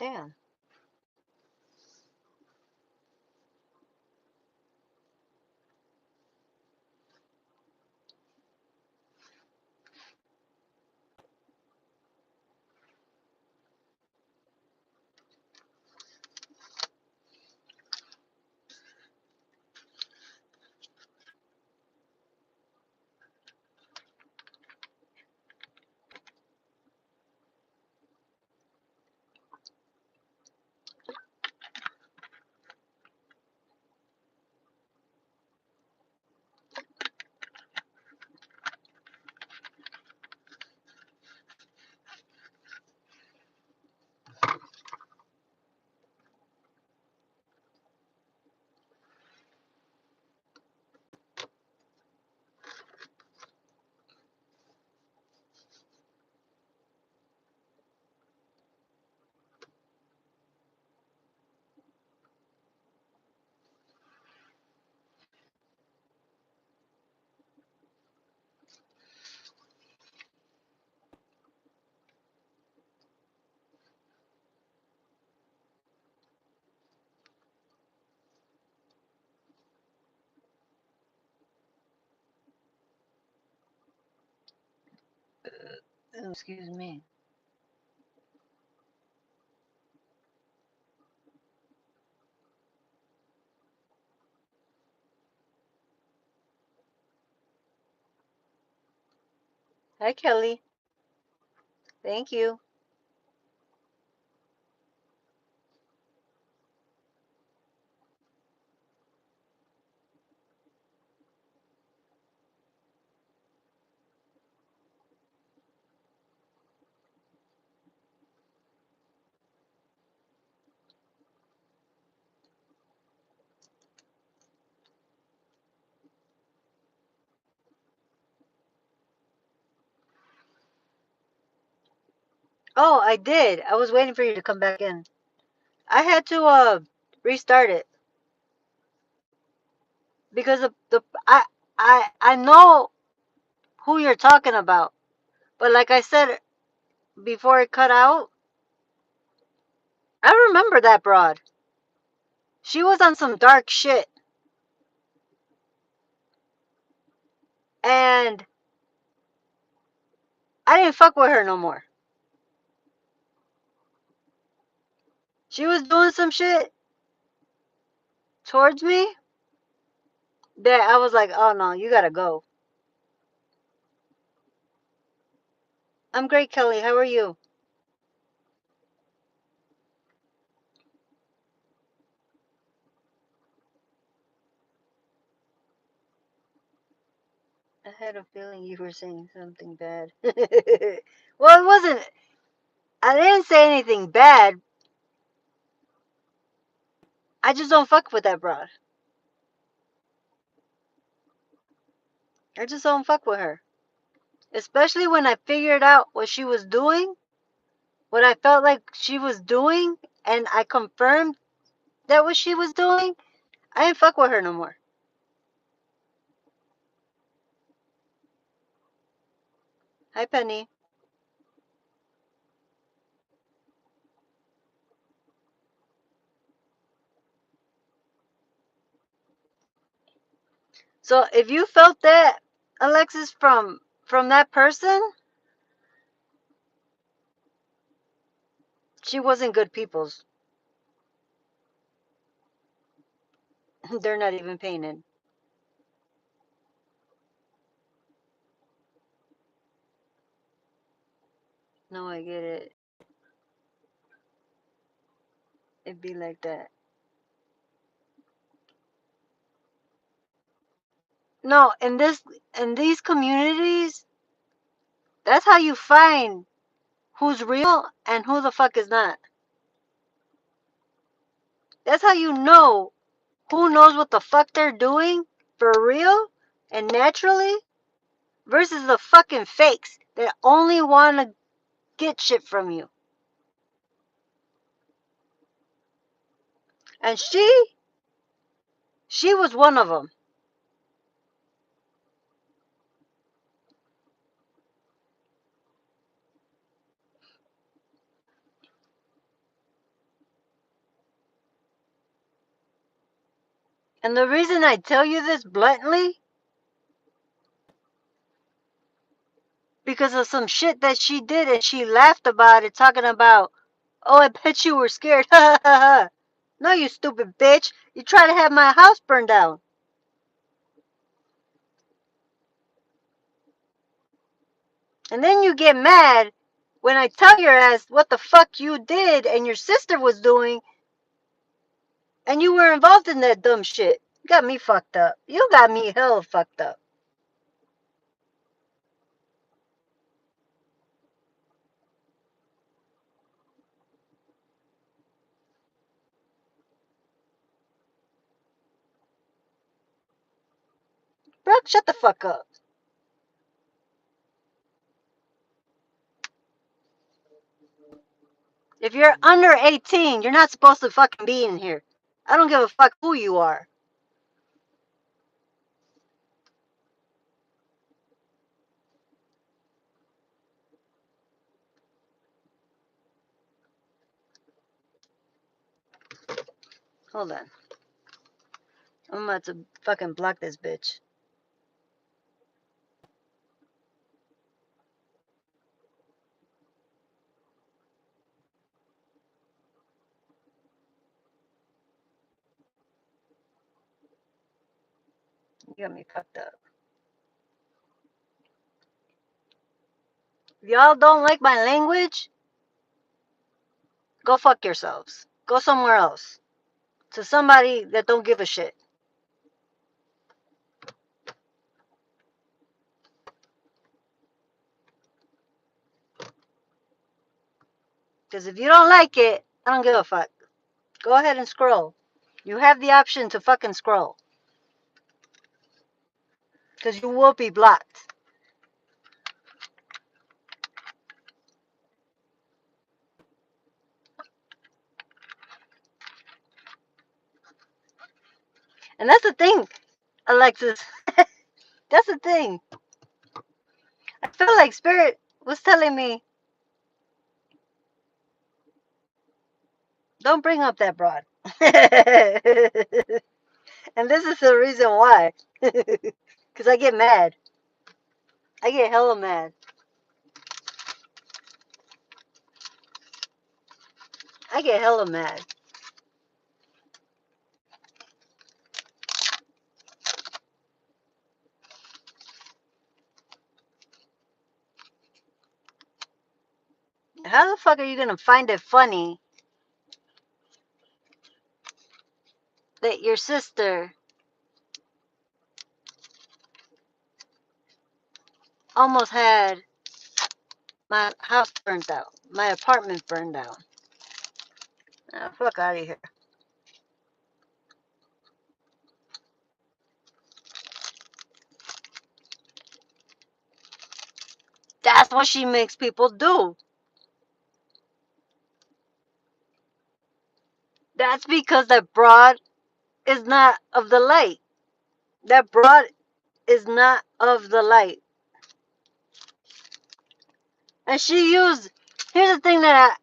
Damn. Excuse me. Hi, Kelly. Thank you. Oh, I did. I was waiting for you to come back in. I had to restart it because I know who you're talking about. But like I said before it cut out, I remember that broad. She was on some dark shit. And I didn't fuck with her no more. She was doing some shit towards me that I was like, oh no, you gotta go. I'm great, Kelly. How are you? I had a feeling you were saying something bad. Well, it wasn't. I didn't say anything bad. I just don't fuck with that broad. I just don't fuck with her. Especially when I figured out what she was doing, what I felt like she was doing, and I confirmed that what she was doing, I didn't fuck with her no more. Hi, Penny. So if you felt that, Alexis, from that person, she wasn't good people's. They're not even painted. No, I get it. It'd be like that. No, in these communities, that's how you find who's real and who the fuck is not. That's how you know who knows what the fuck they're doing for real and naturally versus the fucking fakes that only want to get shit from you. And she was one of them. And the reason I tell you this bluntly, because of some shit that she did and she laughed about it, talking about, oh, I bet you were scared. Ha ha ha. No, you stupid bitch. You try to have my house burned down. And then you get mad when I tell your ass what the fuck you did and your sister was doing and you were involved in that dumb shit. You got me fucked up. You got me hell fucked up. Bro, shut the fuck up. If you're under 18, you're not supposed to fucking be in here. I don't give a fuck who you are. Hold on. I'm about to fucking block this bitch. You got me fucked up. If y'all don't like my language, go fuck yourselves. Go somewhere else. To somebody that don't give a shit. Because if you don't like it, I don't give a fuck. Go ahead and scroll. You have the option to fucking scroll. Because you will be blocked. And that's the thing, Alexis. That's the thing. I feel like Spirit was telling me, don't bring up that broad. And this is the reason why. Because I get mad. I get hella mad. I get hella mad. How the fuck are you gonna find it funny that your sister almost had my house burned down, my apartment burned down? Fuck out of here. That's what she makes people do. That's because that broad is not of the light. That broad is not of the light. And she used, here's the thing that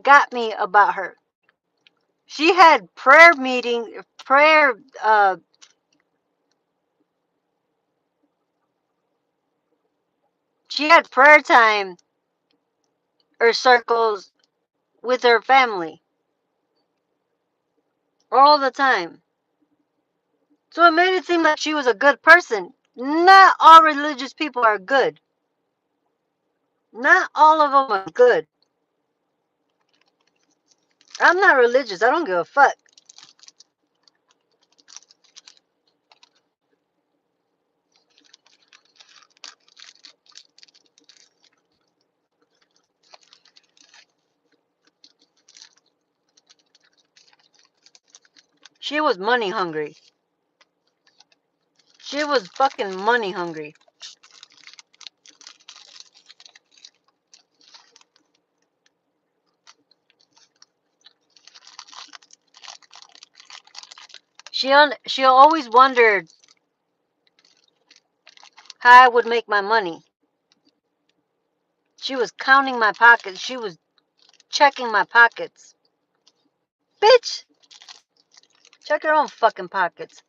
got me about her. She had prayer meeting, she had prayer time or circles with her family all the time. So it made it seem like she was a good person. Not all religious people are good. Not all of them are good. I'm not religious. I don't give a fuck. She was money hungry. She was fucking money hungry. She always wondered how I would make my money. She was counting my pockets. She was checking my pockets. Bitch, Check your own fucking pockets.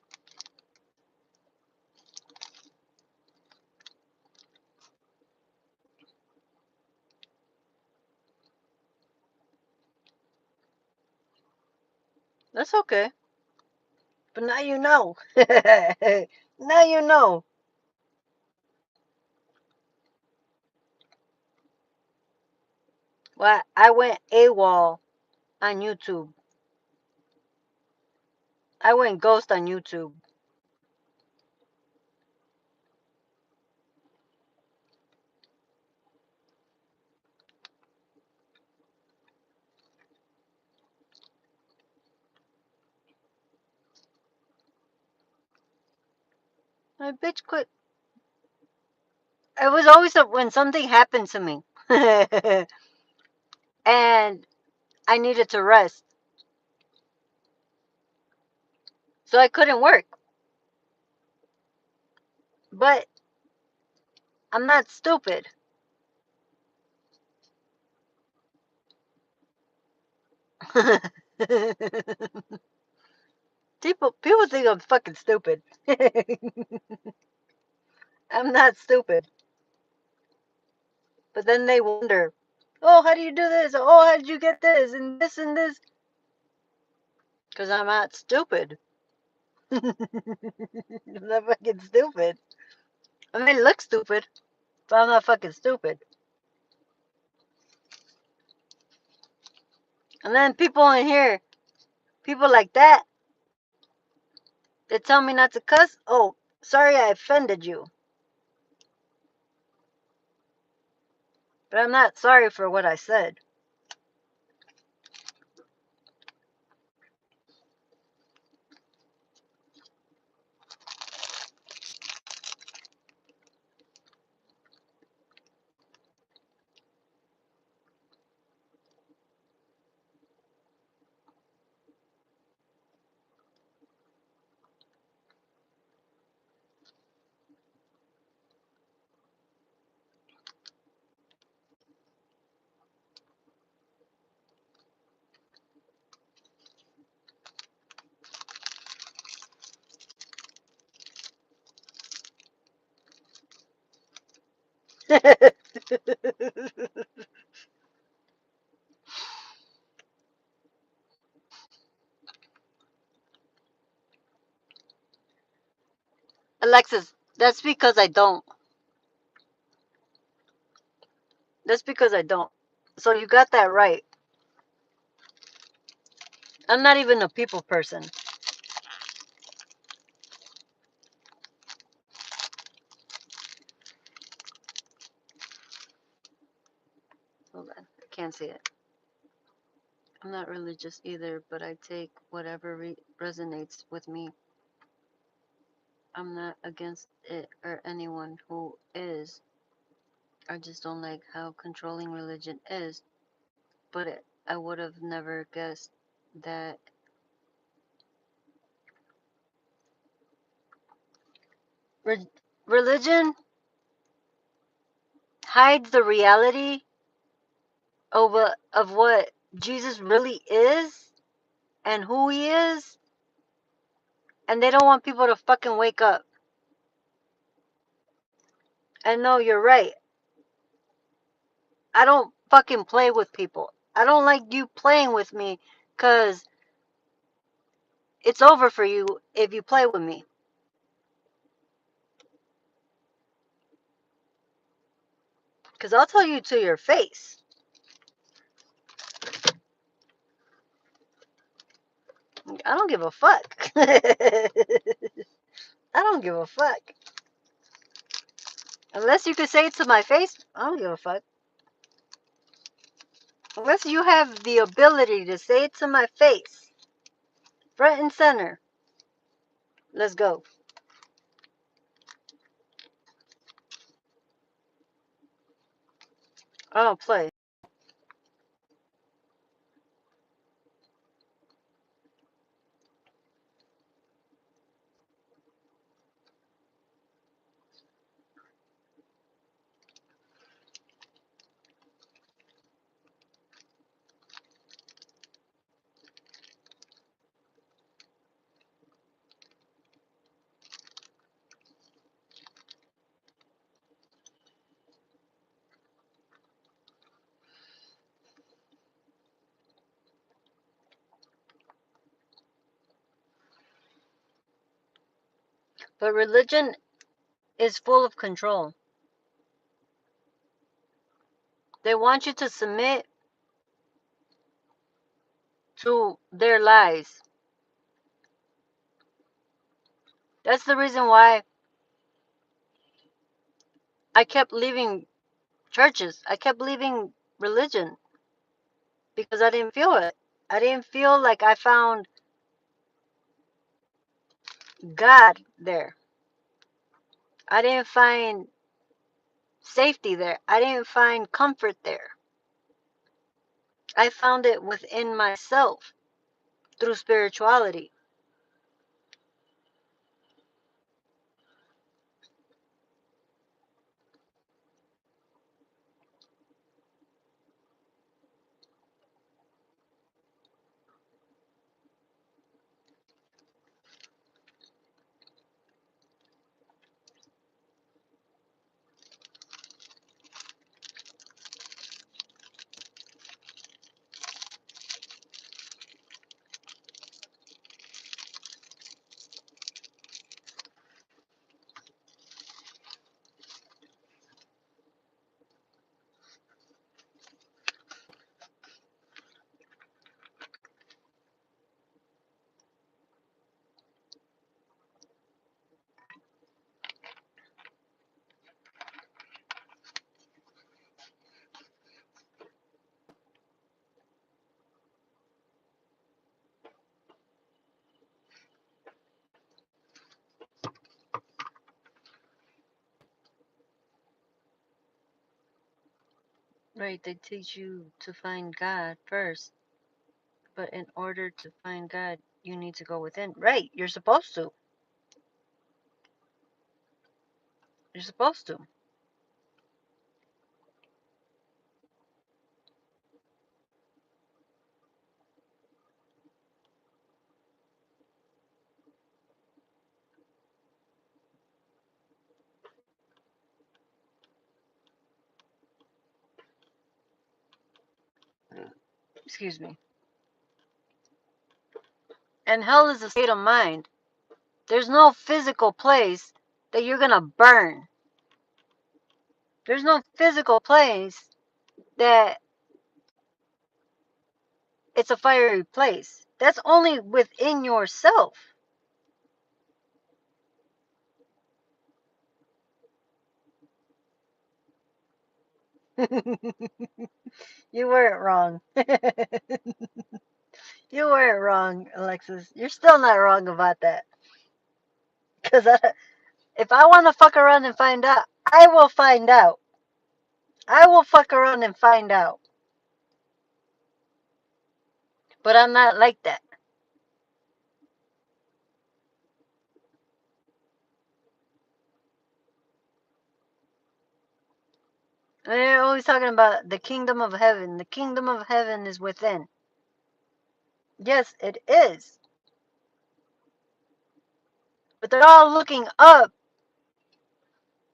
That's okay. But now you know. Now you know. Well, I went AWOL on YouTube. I went ghost on YouTube. My bitch quit. It was always when something happened to me. And I needed to rest. So I couldn't work. But I'm not stupid. People think I'm fucking stupid. I'm not stupid. But then they wonder, oh, how do you do this? Oh, how did you get this and this and this? Because I'm not stupid. I'm not fucking stupid. I may look stupid, but I'm not fucking stupid. And then people in here, people like that, they tell me not to cuss. Oh, sorry I offended you. But I'm not sorry for what I said. Alexis, that's because I don't. That's because I don't. So you got that right. I'm not even a people person. Hold on. I can't see it. I'm not religious either, but I take whatever resonates with me. I'm not against it or anyone who is. I just don't like how controlling religion is. But I would have never guessed that religion hides the reality of what Jesus really is and who he is, and they don't want people to fucking wake up. And no, you're right. I don't fucking play with people. I don't like you playing with me, because it's over for you if you play with me. Because I'll tell you to your face. I don't give a fuck. I don't give a fuck. Unless you can say it to my face, I don't give a fuck. Unless you have the ability to say it to my face, front and center. Let's go. I don't play. But religion is full of control. They want you to submit to their lies. That's the reason why I kept leaving churches. I kept leaving religion because I didn't feel it. I didn't feel like I found God there. I didn't find safety there. I didn't find comfort there. I found it within myself through spirituality. Right, they teach you to find God first, but in order to find God, you need to go within. Right, you're supposed to. You're supposed to. Excuse me. And hell is a state of mind. There's no physical place that you're going to burn. There's no physical place that it's a fiery place. That's only within yourself. You weren't wrong. You weren't wrong, Alexis. You're still not wrong about that. Because if I want to fuck around and find out, I will find out. I will fuck around and find out. But I'm not like that. They're always talking about the kingdom of heaven. The kingdom of heaven is within. Yes, it is. But they're all looking up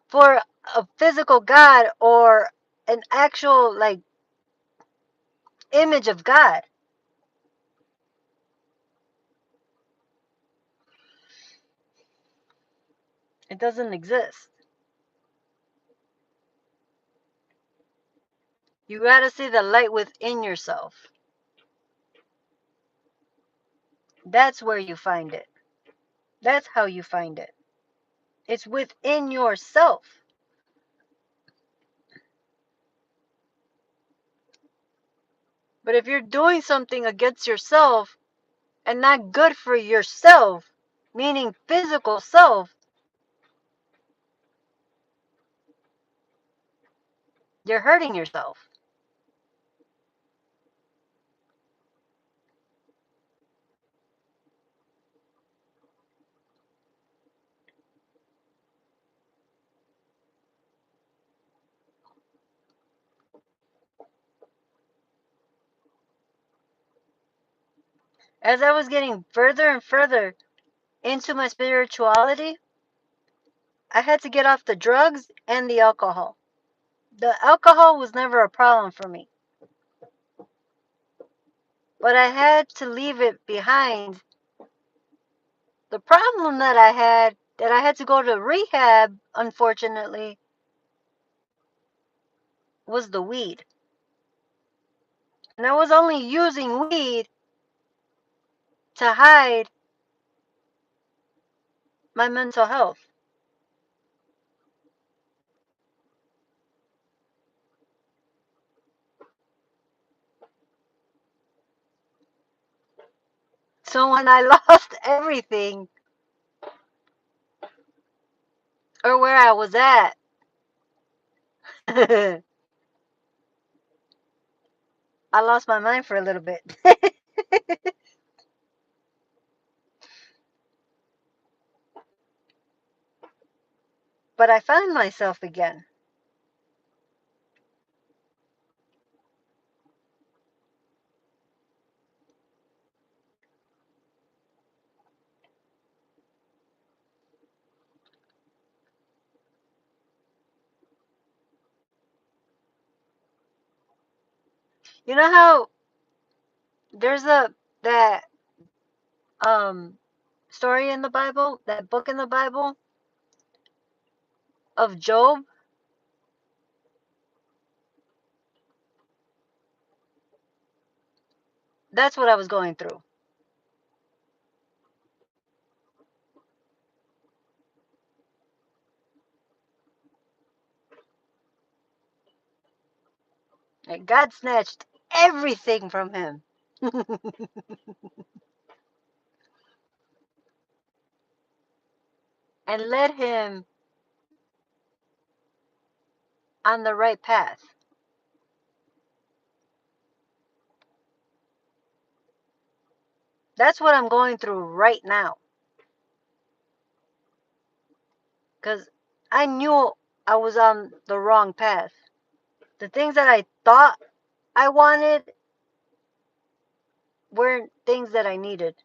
for a physical God or an actual, like, image of God. It doesn't exist. You gotta see the light within yourself. That's where you find it. That's how you find it. It's within yourself. But if you're doing something against yourself and not good for yourself, meaning physical self, you're hurting yourself. As I was getting further and further into my spirituality, I had to get off the drugs and the alcohol. The alcohol was never a problem for me, but I had to leave it behind. The problem that I had that I had to go to rehab, unfortunately, was the weed. And I was only using weed to hide my mental health. So when I lost everything, or where I was at, I lost my mind for a little bit. But I found myself again. You know how there's that um story in the Bible, that book in the Bible of Job? That's what I was going through. Like God snatched everything from him and led him on the right path. That's what I'm going through right now. Because I knew I was on the wrong path. The things that I thought I wanted weren't things that I needed.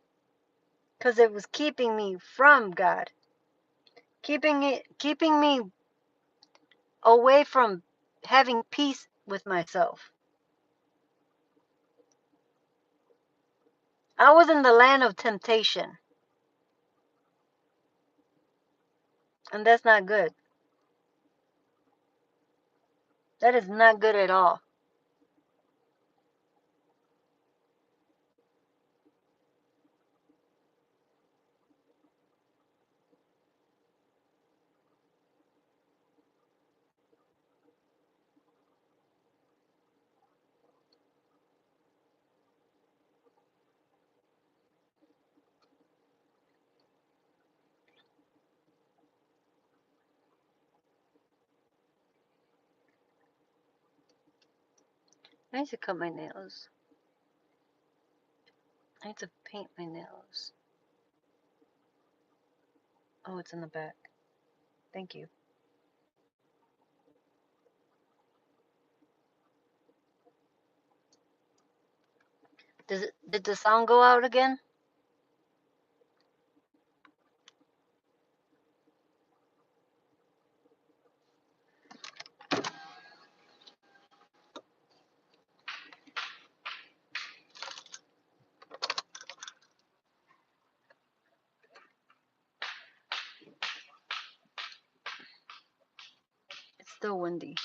Because it was keeping me from God. Keeping me away from having peace with myself. I was in the land of temptation. And that's not good. That is not good at all. I need to cut my nails. I need to paint my nails. Oh, it's in the back. Thank you. Did the sound go out again? It's still windy.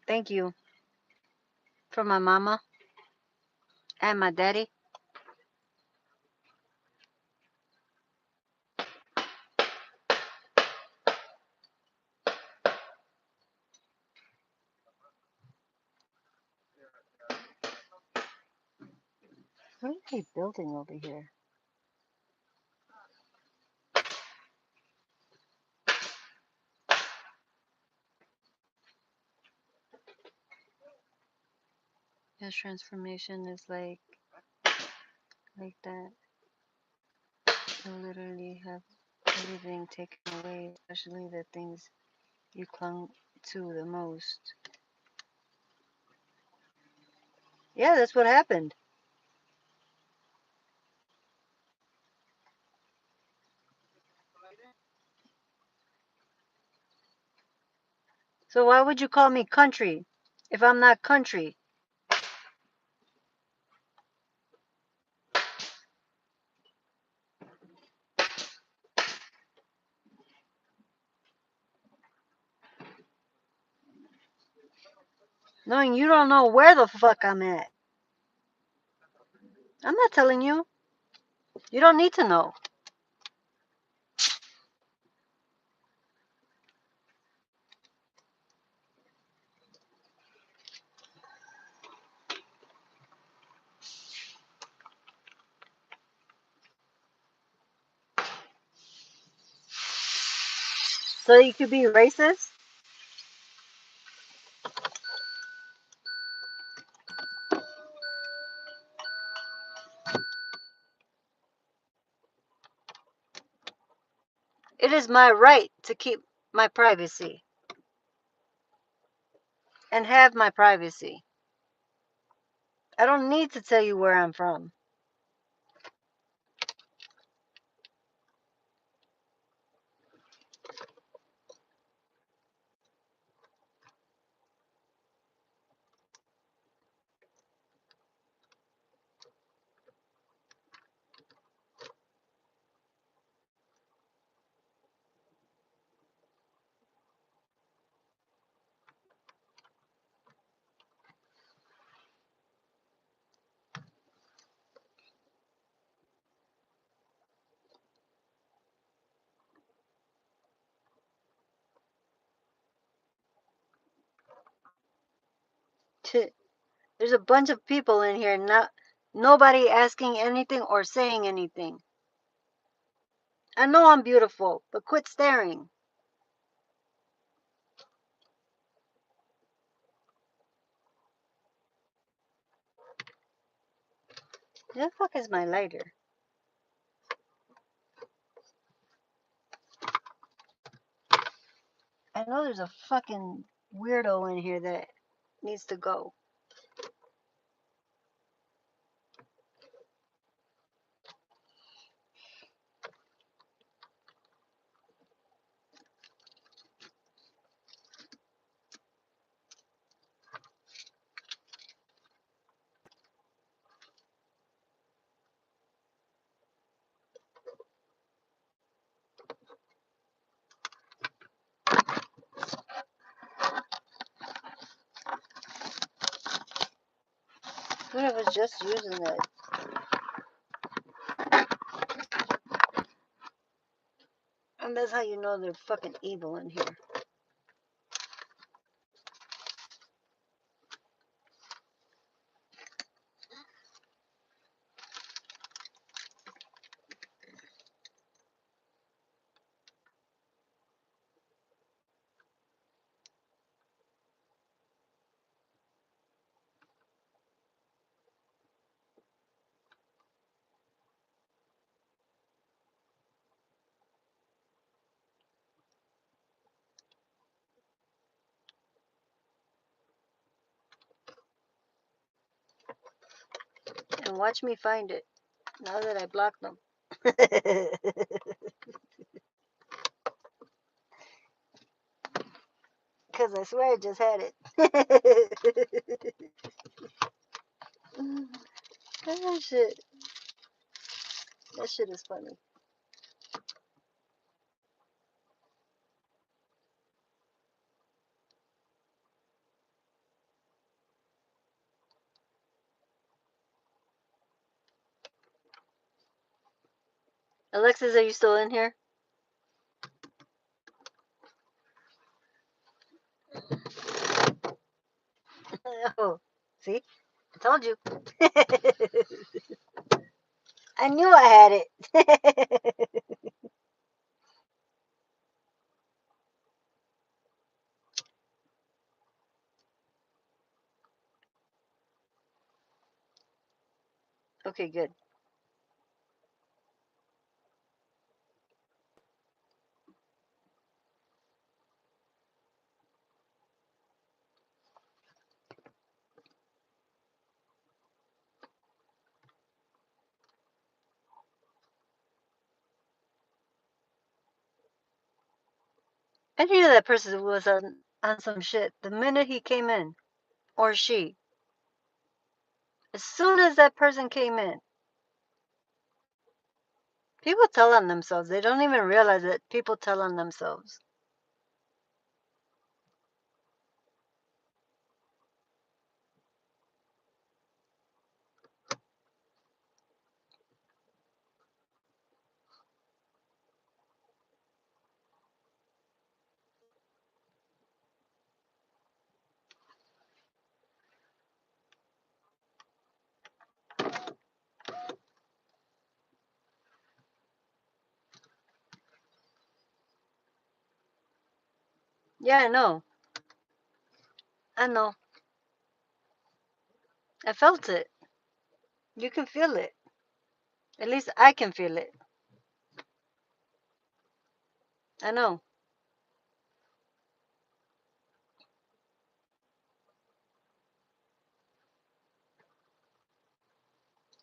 Thank you for my mama and my daddy. What are they building over here? His transformation is like that. You literally have everything taken away, especially the things you clung to the most. Yeah, that's what happened. So why would you call me country if I'm not country? Knowing you don't know where the fuck I'm at. I'm not telling you. You don't need to know. So you could be racist? It is my right to keep my privacy and have my privacy. I don't need to tell you where I'm from. There's a bunch of people in here, nobody asking anything or saying anything. I know I'm beautiful, but quit staring. Where the fuck is my lighter? I know there's a fucking weirdo in here that needs to go. What I was just using that. And that's how you know they're fucking evil in here. And watch me find it now that I blocked them. Because I swear I just had it. That shit. That shit is funny. Alexis, are you still in here? Oh, see? I told you. I knew I had it. Okay, good. I knew that person was on on some shit the minute he came in, or she. As soon as that person came in, people tell on themselves. They don't even realize that people tell on themselves. Yeah, I know. I know. I felt it. You can feel it. At least I can feel it. I know.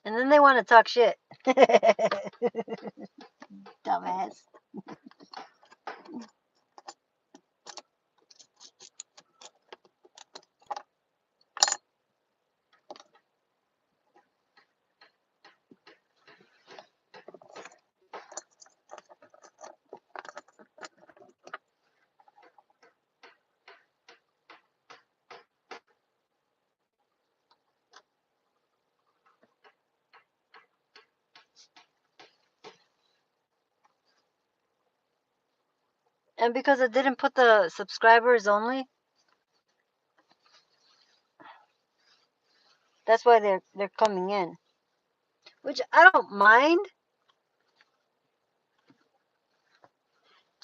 And then they want to talk shit. Dumbass. And because I didn't put the subscribers only, that's why they're coming in. Which I don't mind.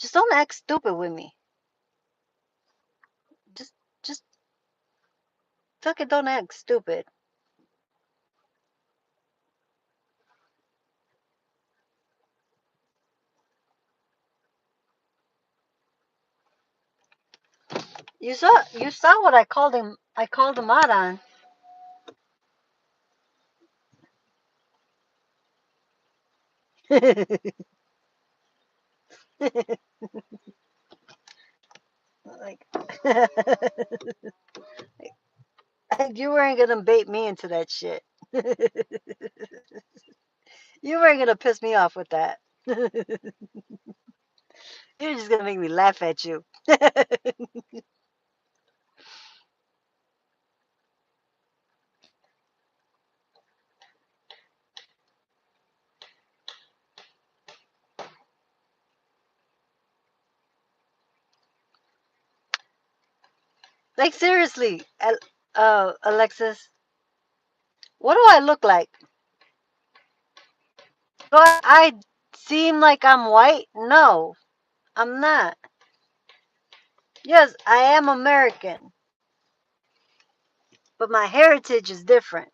Just don't act stupid with me. Just fucking don't act stupid. You saw what I called him. I called him out on. Like you weren't gonna bait me into that shit. You weren't gonna piss me off with that. You're just gonna make me laugh at you. Like seriously, Alexis, what do I look like? Do I seem like I'm white? No, I'm not. Yes, I am American, but my heritage is different.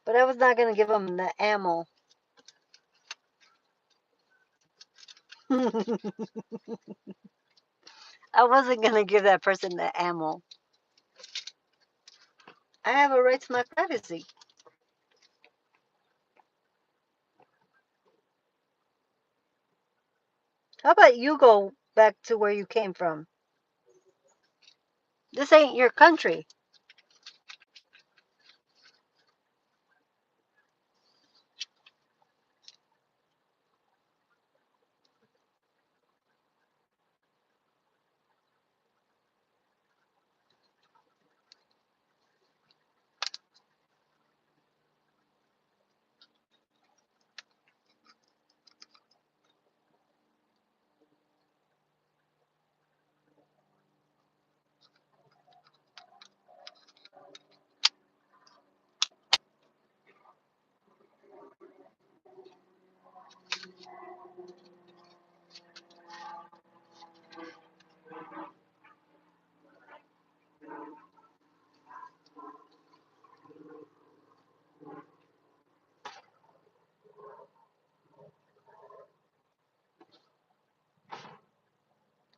But I was not gonna give them the ammo. I wasn't gonna give that person the ammo. I have a right to my privacy. How about you go back to where you came from? This ain't your country.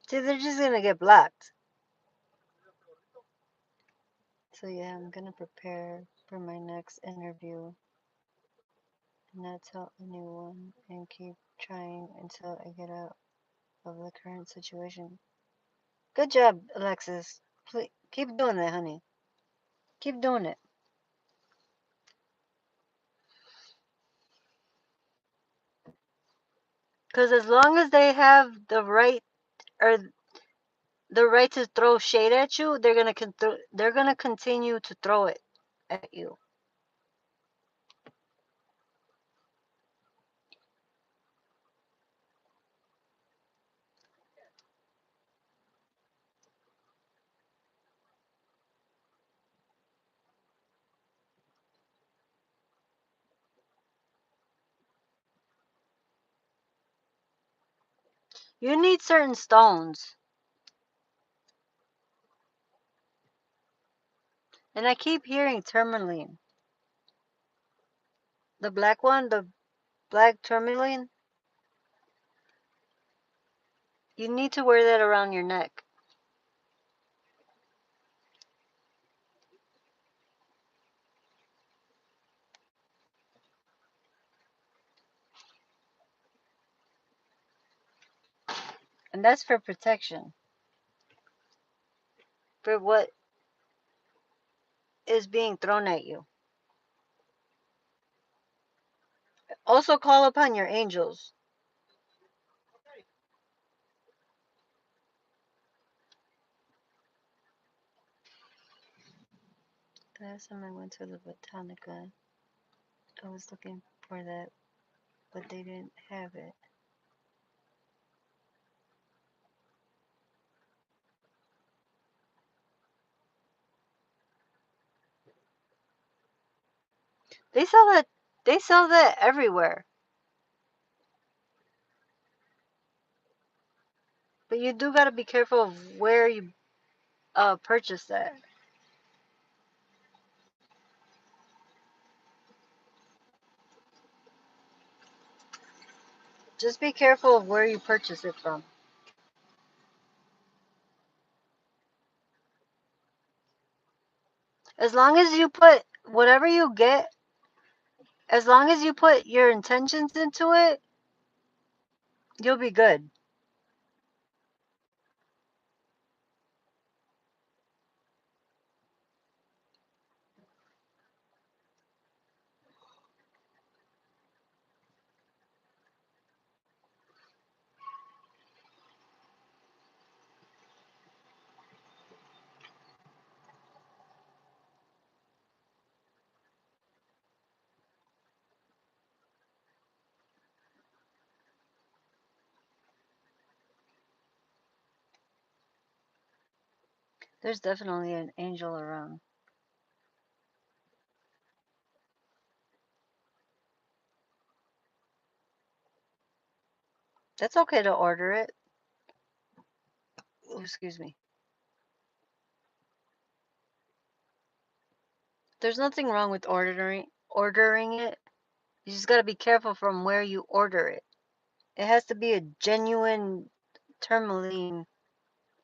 See, they're just gonna get blocked. So yeah, I'm gonna prepare for my next interview and not tell anyone and keep trying until I get out of the current situation. Good job, Alexis. Please keep doing that, honey. Keep doing it. Because as long as they have the right or the right to throw shade at you, they're gonna continue to throw it at you. You need certain stones. And I keep hearing tourmaline. The black one, the black tourmaline. You need to wear that around your neck. And that's for protection. For what is being thrown at you. Also call upon your angels. The last time I went to the Botanica, I was looking for that, but they didn't have it. They sell that. They sell that everywhere. But you do gotta be careful of where you purchase that. Just be careful of where you purchase it from. As long as you put whatever you get, as long as you put your intentions into it, you'll be good. There's definitely an angel around. That's okay to order it. Ooh, excuse me. There's nothing wrong with ordering it. You just got to be careful from where you order it. It has to be a genuine tourmaline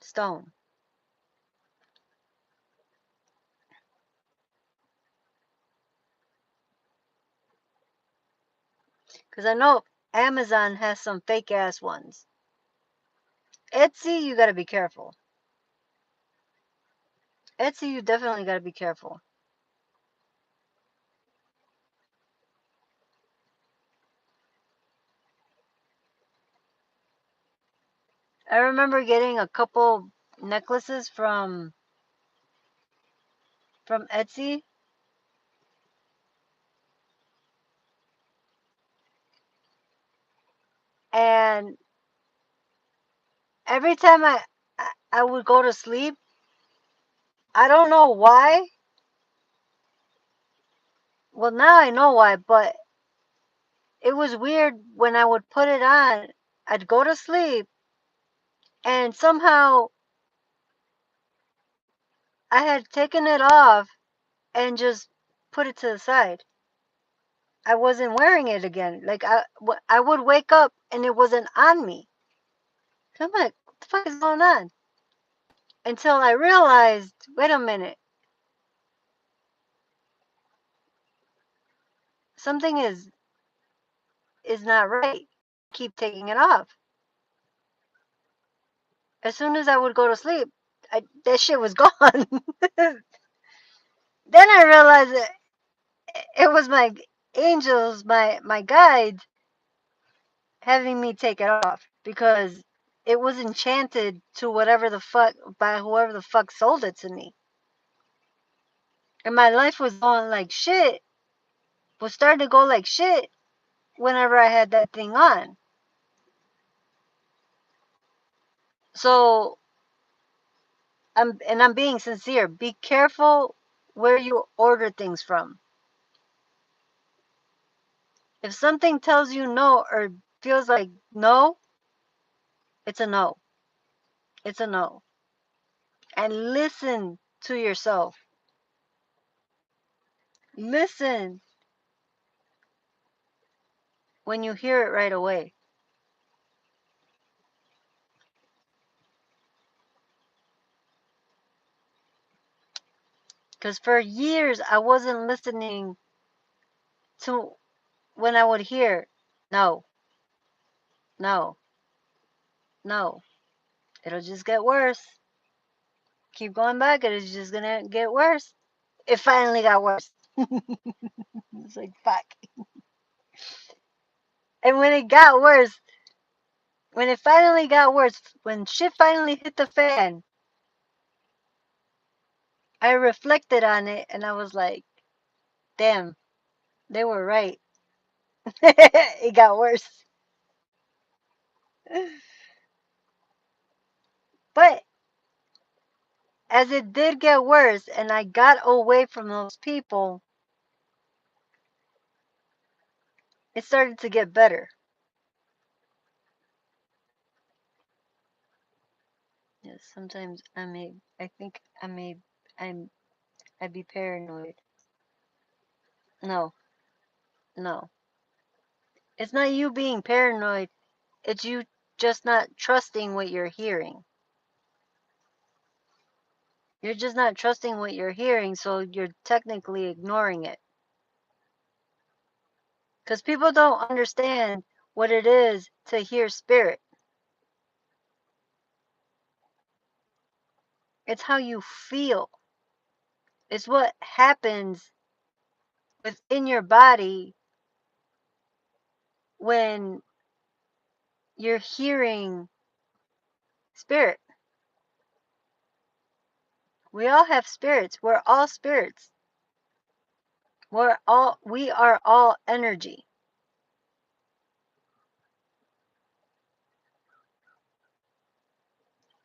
stone. Because I know Amazon has some fake ass ones. Etsy, you got to be careful. Etsy, you definitely got to be careful. I remember getting a couple necklaces from Etsy, and every time I would go to sleep, I don't know why. Well, now I know why, but it was weird when I would put it on. I'd go to sleep, and somehow I had taken it off and just put it to the side. I wasn't wearing it again. Like I would wake up and it wasn't on me. So I'm like, what the fuck is going on? Until I realized, wait a minute, something is not right. Keep taking it off. As soon as I would go to sleep, that shit was gone. Then I realized it was my angels, my guides, having me take it off because it was enchanted to whatever the fuck by whoever the fuck sold it to me. And my life was going like shit. Was starting to go like shit whenever I had that thing on. So I'm being sincere. Be careful where you order things from. If something tells you no or feels like no, it's a no. It's a no. And listen to yourself. Listen when you hear it right away. Because for years I wasn't listening to when I would hear no, no, no. It'll just get worse. Keep going back, it's just gonna get worse. It finally got worse. It's like, fuck. And when it got worse, when it finally got worse, when shit finally hit the fan, I reflected on it and I was like, damn, they were right. It got worse. But as it did get worse and I got away from those people, it started to get better. Yes, sometimes I think I'd be paranoid. No, no. It's not you being paranoid. It's you just not trusting what you're hearing. You're just not trusting what you're hearing, so you're technically ignoring it. Because people don't understand what it is to hear spirit. It's how you feel. It's what happens within your body when you're hearing spirit. We all have spirits. We're all spirits. We are all energy.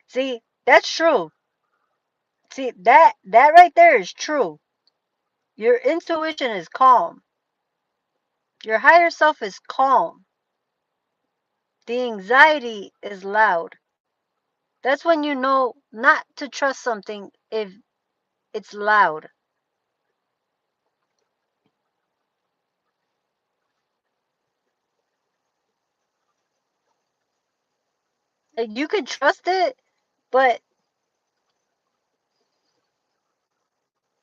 See, that's true. See, that right there is true. Your intuition is calm. Your higher self is calm. The anxiety is loud. That's when you know not to trust something if it's loud. Like, you can trust it, but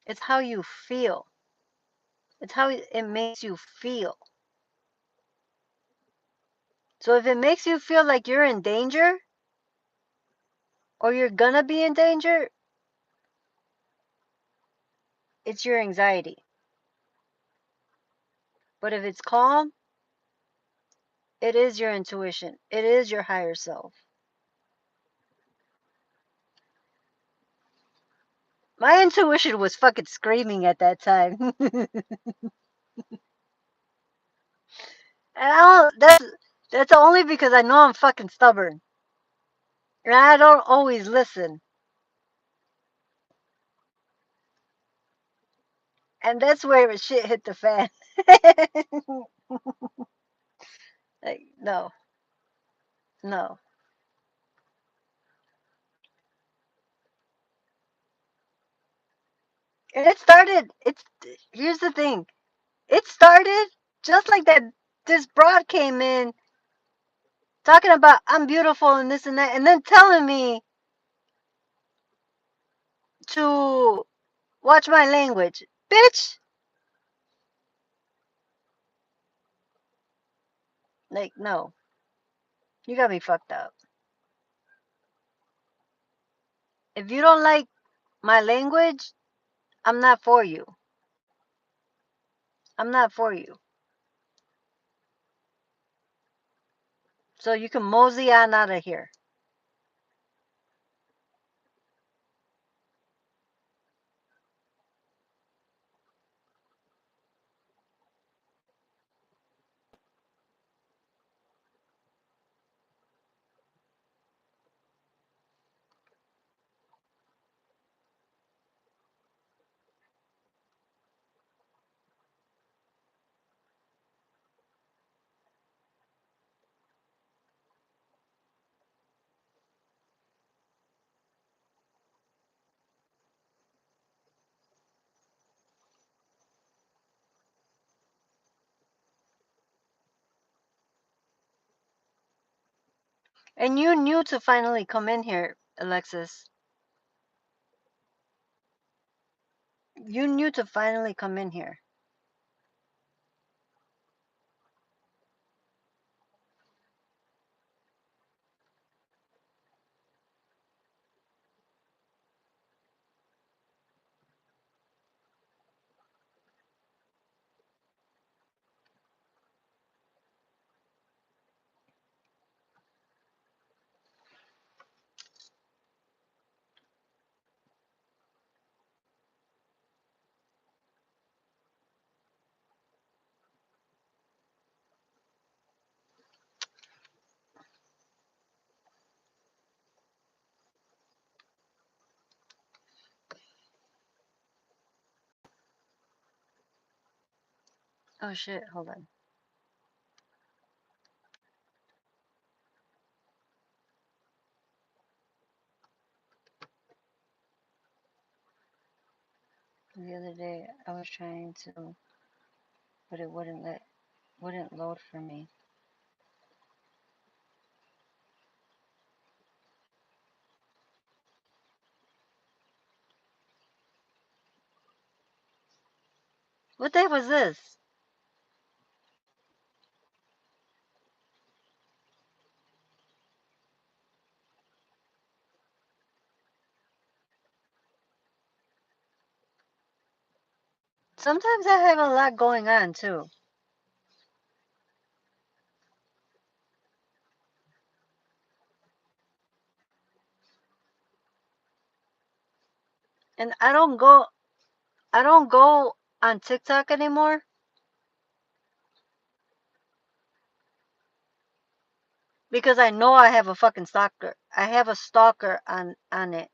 it's how you feel. It's how it makes you feel. So if it makes you feel like you're in danger or you're gonna be in danger, it's your anxiety. But if it's calm, it is your intuition. It is your higher self. My intuition was fucking screaming at that time. And that's only because I know I'm fucking stubborn. And I don't always listen. And that's where shit hit the fan. Like, no, no. And here's the thing. It started just like that. This broad came in talking about I'm beautiful and this and that, and then telling me to watch my language. Bitch, Like, no. You got me fucked up. If you don't like my language, I'm not for you. I'm not for you. So you can mosey on out of here. And you knew to finally come in here, Alexis. You knew to finally come in here. Oh shit, hold on. The other day I was trying to, but it wouldn't load for me. What day was this? Sometimes I have a lot going on too. And I don't go on TikTok anymore because I know I have a fucking stalker. I have a stalker on it.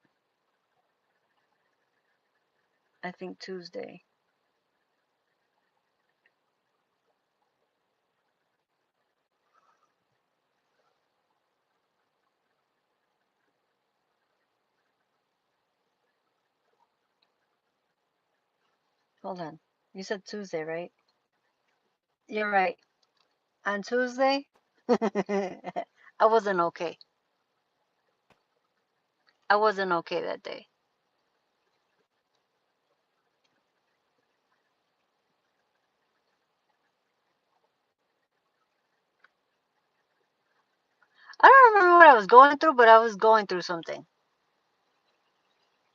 I think Tuesday. Hold on. You said Tuesday, right? You're right. On Tuesday, I wasn't okay. I wasn't okay that day. I don't remember what I was going through, but I was going through something.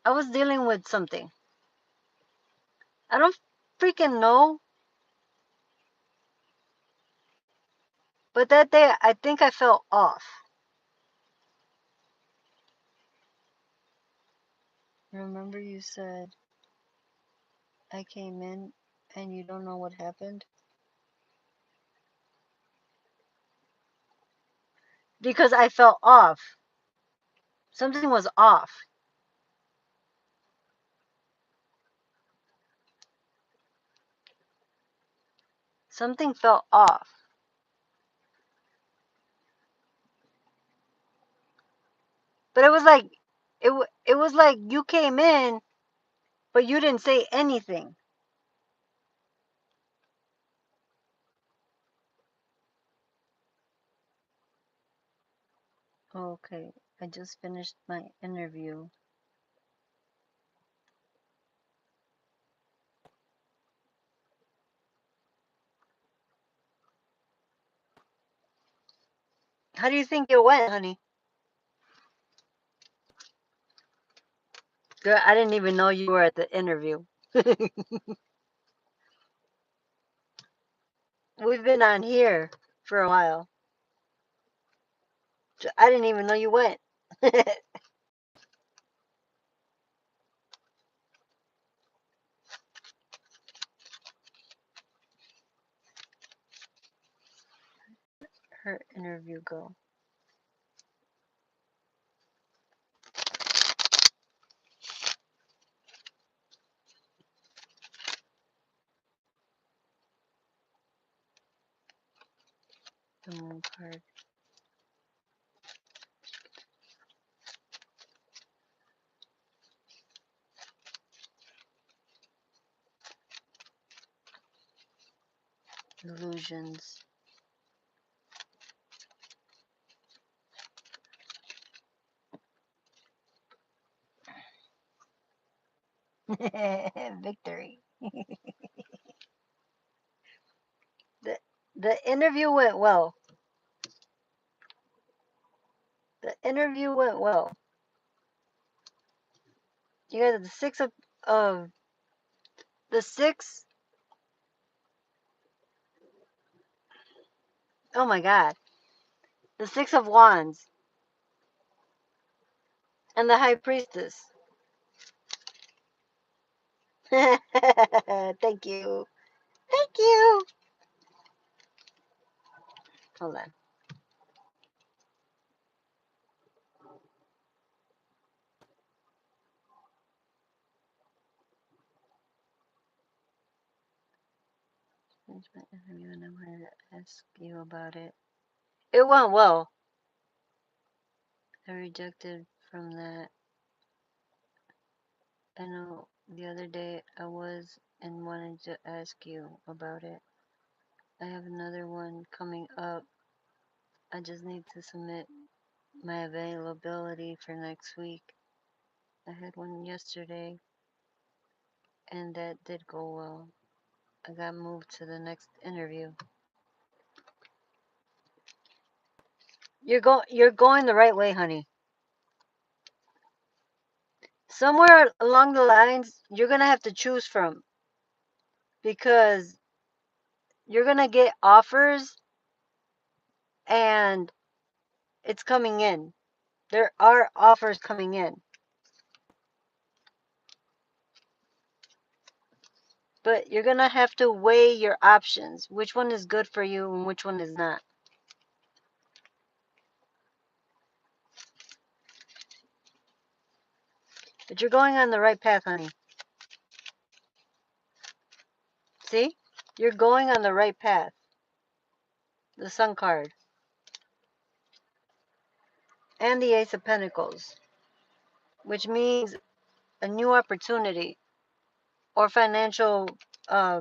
I was dealing with something. I don't freaking know. But that day, I think I felt off. Remember you said I came in and you don't know what happened? Because I felt off. Something was off. Something felt off. But it was like it was like you came in, but you didn't say anything. Okay, I just finished my interview. How do you think it went, honey? Girl, I didn't even know you were at the interview. We've been on here for a while. I didn't even know you went. Her interview go. The moon card. Illusions. Victory. The the interview went well. The interview went well. You got the six of the six. Oh my God, the six of wands and the high priestess. Thank you. Thank you. Hold on. Finish my interview and I'm going to ask you about it. It went well. I rejected from that. I know the other day I was and wanted to ask you about it. I have another one coming up. I just need to submit my availability for next week. I had one yesterday and that did go well. I got moved to the next interview. You're going the right way, honey. Somewhere along the lines, you're gonna have to choose from because you're gonna get offers and it's coming in. There are offers coming in, but you're gonna have to weigh your options. Which one is good for you and which one is not. But you're going on the right path, honey. See? You're going on the right path. The Sun card. And the Ace of Pentacles. Which means a new opportunity. Or financial, uh,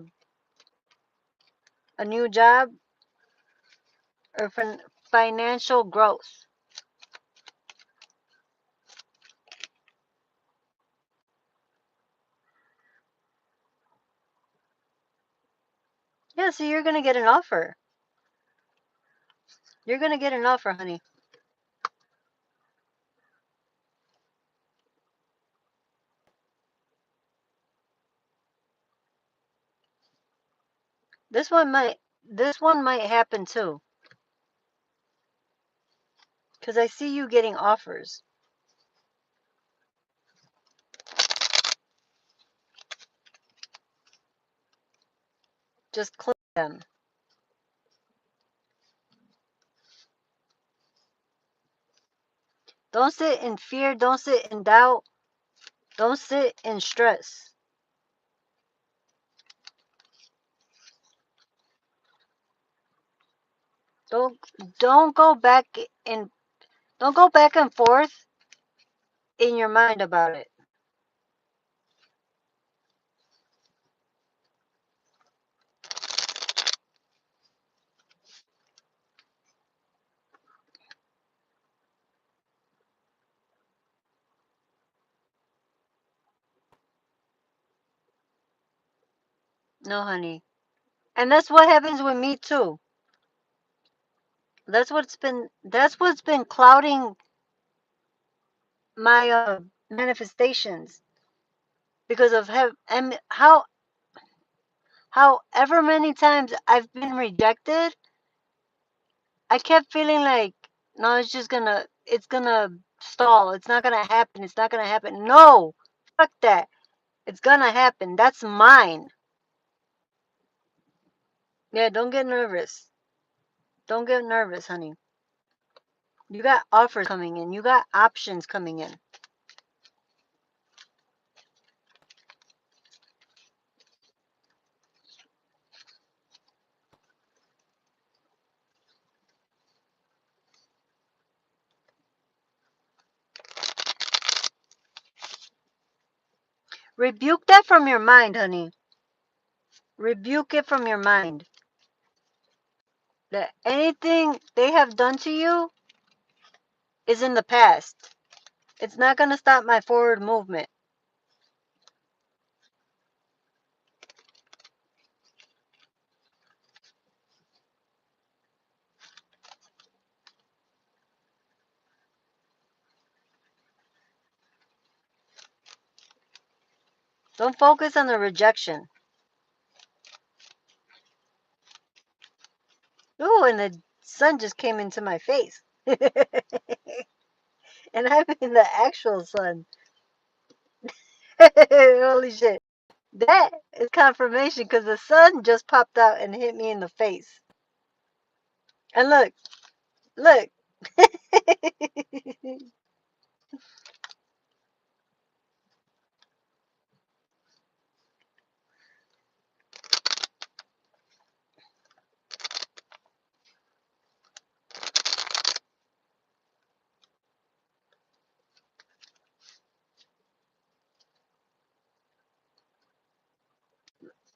a new job. Or financial growth. Yeah, so you're going to get an offer. You're going to get an offer, honey. This one might happen too. Because I see you getting offers. Just click them. Don't sit in fear. Don't sit in doubt. Don't sit in stress. Don't don't go back and don't go back and forth in your mind about it. No, honey. And that's what happens with me too. That's what's been clouding my manifestations, because of however many times I've been rejected. I kept feeling like, no, it's gonna stall. It's not gonna happen. It's not gonna happen. No, fuck that. It's gonna happen. That's mine. Yeah, don't get nervous. Don't get nervous, honey. You got offers coming in. You got options coming in. Rebuke that from your mind, honey. Rebuke it from your mind. That anything they have done to you is in the past. It's not gonna stop my forward movement. Don't focus on the rejection. Ooh, and the sun just came into my face. And I'm in the actual sun. Holy shit. That is confirmation, because the sun just popped out and hit me in the face. And look, look.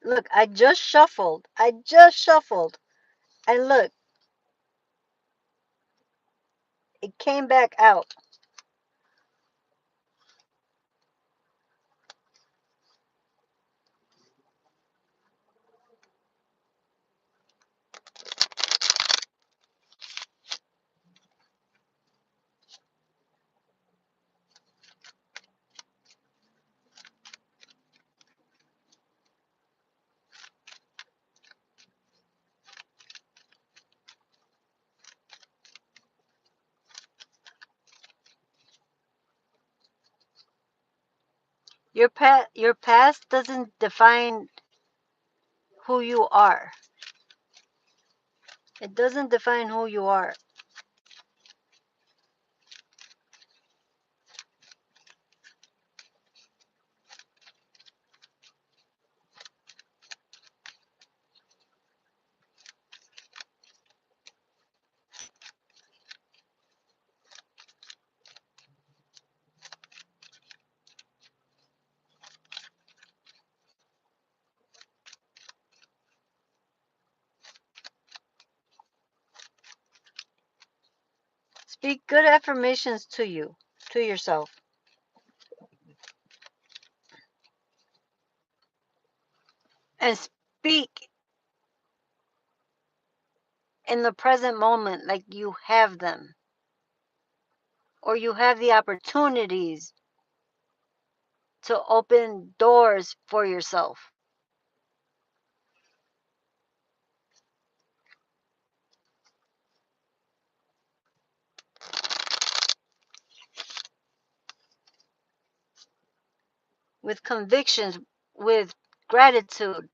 Look, I just shuffled. I just shuffled. And look, it came back out. Your past doesn't define who you are. It doesn't define who you are. Speak good affirmations to you, to yourself. And speak in the present moment like you have them, or you have the opportunities to open doors for yourself. With convictions, with gratitude.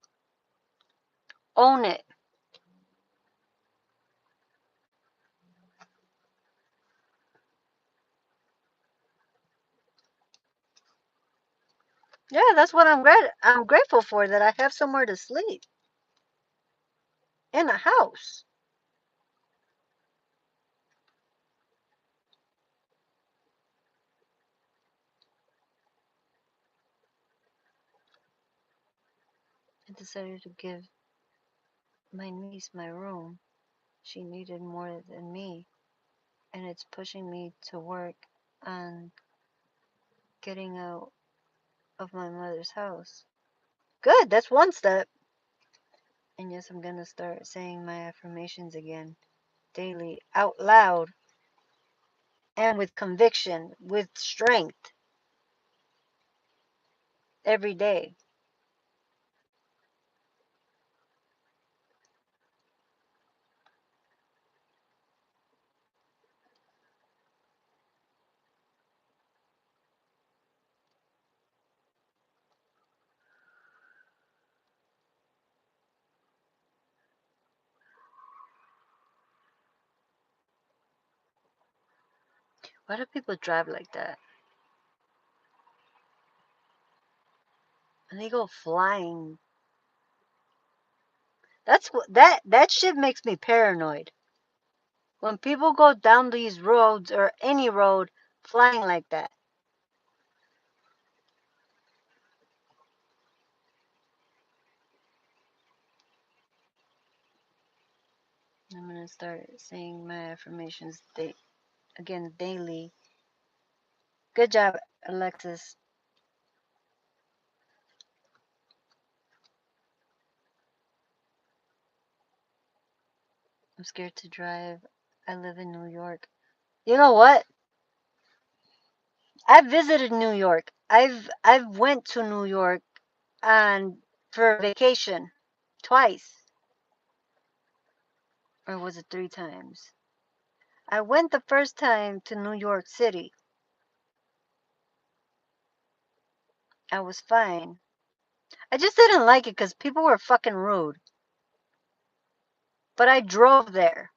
Own it. Yeah, that's what I'm grateful for, that I have somewhere to sleep. In a house. I decided to give my niece my room. She needed more than me, and it's pushing me to work on getting out of my mother's house. Good, that's one step. And yes, I'm gonna start saying my affirmations again. daily, out loud, and with conviction, with strength, every day. Why do people drive like that? And they go flying. That's what that shit makes me paranoid. When people go down these roads or any road flying like that. I'm gonna start saying my affirmations again daily. Good job, Alexis. I'm scared to drive. I live in New York. You know what? I've visited New York. I've went to New York and for vacation twice. Or was it 3 times? I went the first time to New York City. I was fine. I just didn't like it because people were fucking rude. But I drove there.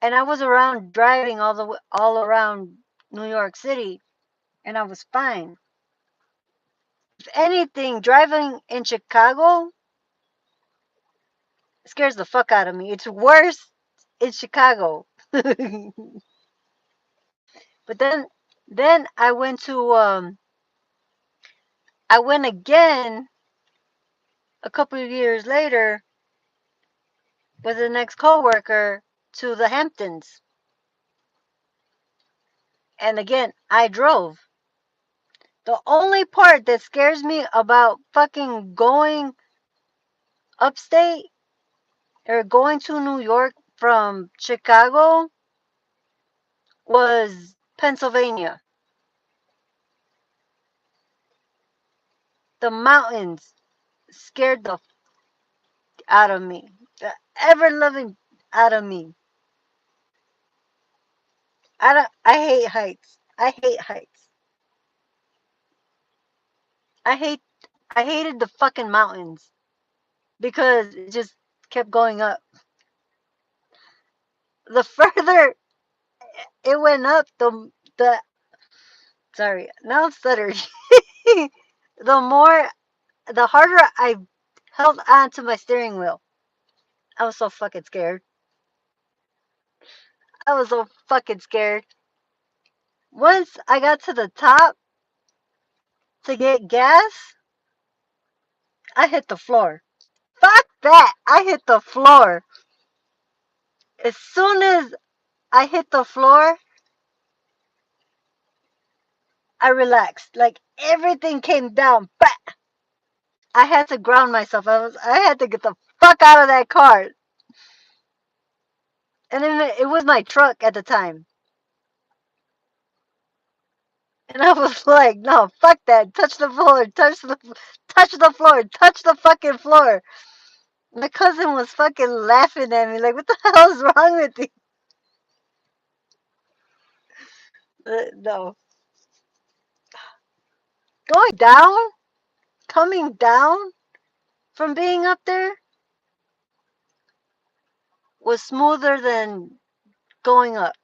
And I was around driving all around New York City, and I was fine. If anything, driving in Chicago scares the fuck out of me. It's worse in Chicago. But then I went again a couple of years later with an ex-coworker to the Hamptons. And again, I drove. The only part that scares me about fucking going upstate or going to New York from Chicago was Pennsylvania. The mountains scared the out of me. The ever loving out of me. I hate heights. I hate heights. I hate I hated the fucking mountains because it just kept going up. The further it went up, the sorry, now I'm stuttering. the the harder I held on to my steering wheel. I was so fucking scared. I was so fucking scared. Once I got to the top to get gas, I hit the floor. Fuck that! I hit the floor. As soon as I hit the floor, I relaxed. Like everything came down. Bah! I had to ground myself. I had to get the fuck out of that car. And then it was my truck at the time. And I was like, no, fuck that. Touch the floor. Touch the floor. Touch the fucking floor. My cousin was fucking laughing at me like, what the hell is wrong with you? No. Going down, coming down from being up there was smoother than going up.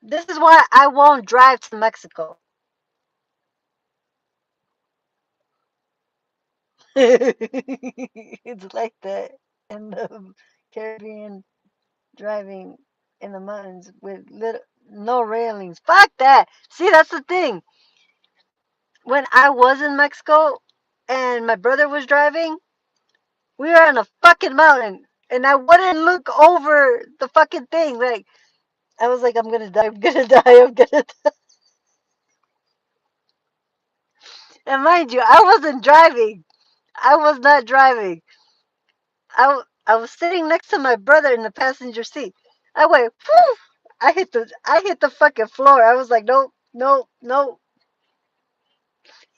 This is why I won't drive to Mexico. It's like that in the Caribbean driving in the mountains with no railings. Fuck that. See, that's the thing. When I was in Mexico and my brother was driving, we were on a fucking mountain. And I wouldn't look over the fucking thing. Like, I was like, I'm gonna die, I'm gonna die, I'm gonna die. And mind you, I wasn't driving. I was not driving. I was sitting next to my brother in the passenger seat. I went, whew! I hit the fucking floor. I was like, nope, nope, nope.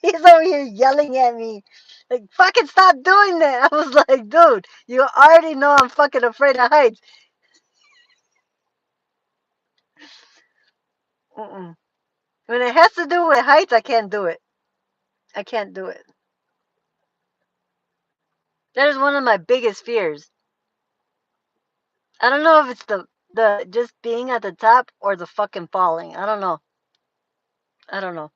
He's over here yelling at me. Like, fucking stop doing that. I was like, dude, you already know I'm fucking afraid of heights. Mm-mm. When it has to do with heights, I can't do it. I can't do it. That is one of my biggest fears. I don't know if it's the just being at the top or the fucking falling. I don't know. I don't know.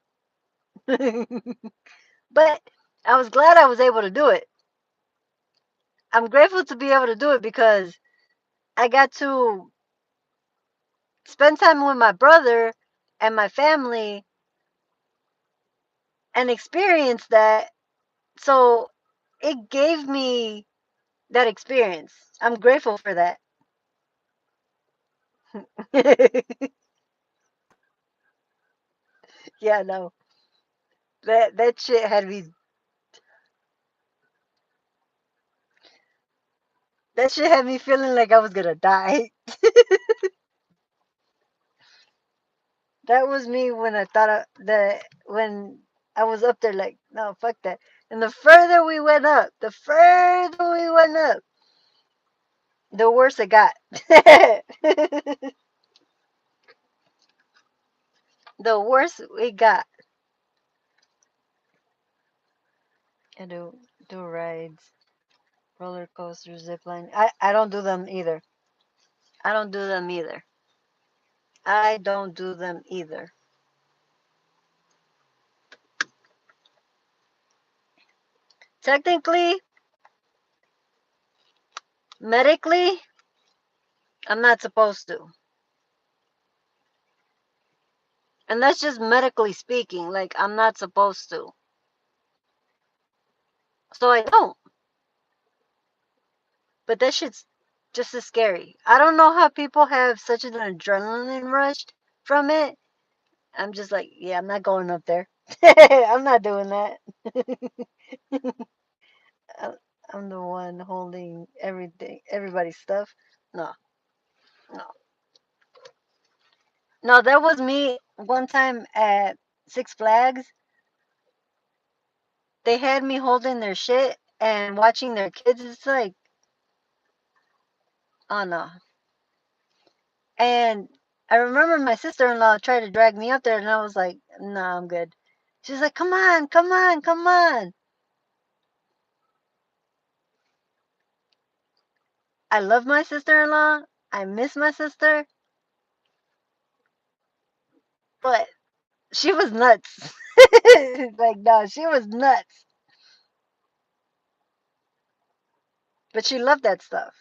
But I was glad I was able to do it. I'm grateful to be able to do it because I got to spend time with my brother and my family and experience that. So it gave me that experience. I'm grateful for that. Yeah, no. That shit had me that shit had me feeling like I was gonna die. That was me when I thought that when I was up there like, no, fuck that. And the further we went up, the worse it got. The worse we got. I do rides, roller coasters, zip line. I don't do them either. I don't do them either. I don't do them either. Technically, medically, I'm not supposed to. And that's just medically speaking. Like, I'm not supposed to. So I don't. But that shit's just as scary. I don't know how people have such an adrenaline rush from it. I'm just like, yeah, I'm not going up there. I'm not doing that. I- I'm the one holding everything, everybody's stuff. No, no, no. That was me one time at Six Flags. They had me holding their shit and watching their kids. It's like, oh no. And I remember my sister-in-law tried to drag me up there, and I was like, no, I'm good. She's like, come on, come on, come on. I love my sister-in-law. I miss my sister, but she was nuts. Like, no, she was nuts. But she loved that stuff.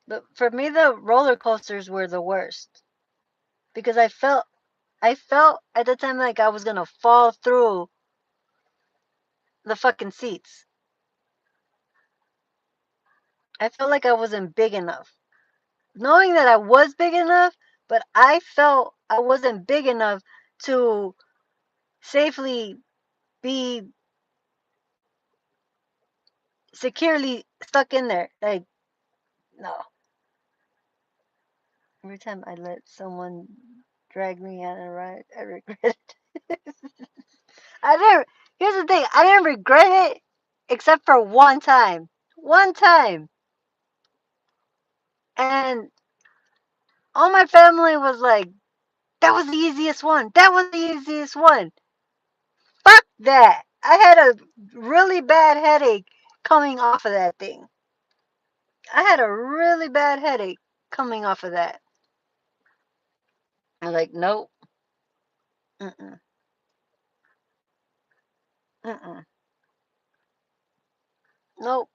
But for me, the roller coasters were the worst because I felt at the time like I was gonna fall through the fucking seats. I felt like I wasn't big enough. Knowing that I was big enough, but I felt I wasn't big enough to safely be securely stuck in there. Like, no. Every time I let someone drag me on a ride, I regret it. I didn't. Here's the thing. I didn't regret it except for one time. One time. And all my family was like, that was the easiest one. That was the easiest one. Fuck that. I had a really bad headache coming off of that thing. I had a really bad headache coming off of that. I was like, nope. Mm-mm. Mm-mm. Nope.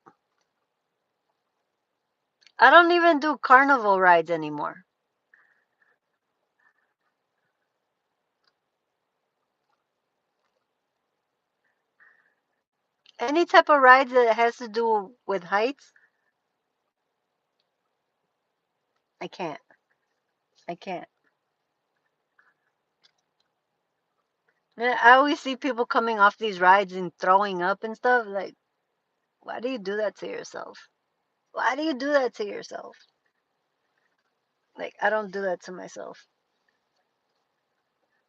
I don't even do carnival rides anymore. Any type of rides that has to do with heights, I can't. I can't. I always see people coming off these rides and throwing up and stuff. Like, why do you do that to yourself? Why do you do that to yourself? Like, I don't do that to myself.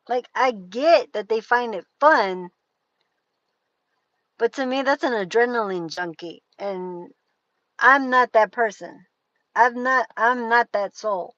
Like, I get that they find it fun, but to me, that's an adrenaline junkie. And I'm not that person. I'm not that soul.